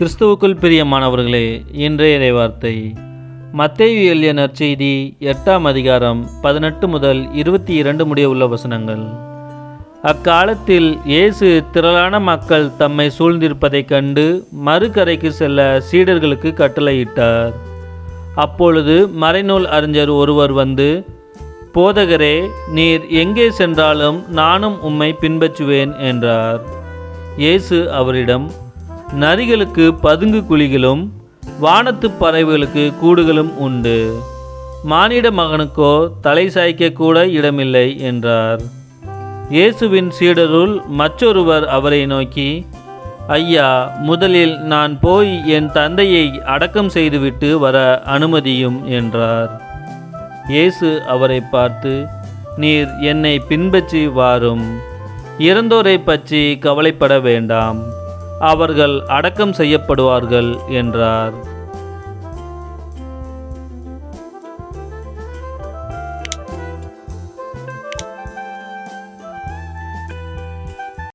கிறிஸ்துவுக்குள் பிரியமானவர்களே, இன்றைய இறைவார்த்தை மத்தேயு எழுதிய நற்செய்தி 8ஆம் அதிகாரம் 18 முதல் 22 முடிய உள்ள வசனங்கள். அக்காலத்தில் இயேசு திரளான மக்கள் தம்மை சூழ்ந்திருப்பதைக் கண்டு மறுகரைக்கு செல்ல சீடர்களுக்கு கட்டளையிட்டார். அப்பொழுது மறைநூல் அறிஞர் ஒருவர் வந்து, போதகரே, நீர் எங்கே சென்றாலும் நானும் உம்மை பின்பற்றுவேன் என்றார். இயேசு அவரிடம், நரிகளுக்கு பதுங்கு குழிகளும் வானத்து பறவைகளுக்கு கூடுகளும் உண்டு, மானிட மகனுக்கோ தலை சாய்க்க கூட இடமில்லை என்றார். இயேசுவின் சீடருள் மற்றொருவர் அவரை நோக்கி, ஐயா, முதலில் நான் போய் என் தந்தையை அடக்கம் செய்துவிட்டு வர அனுமதியும் என்றார். இயேசு அவரை பார்த்து, நீர் என்னை பின்பற்றி வாரும், இறந்தோரை பற்றி கவலைப்பட வேண்டாம், அவர்கள் அடக்கம் செய்யப்படுவார்கள் என்றார்.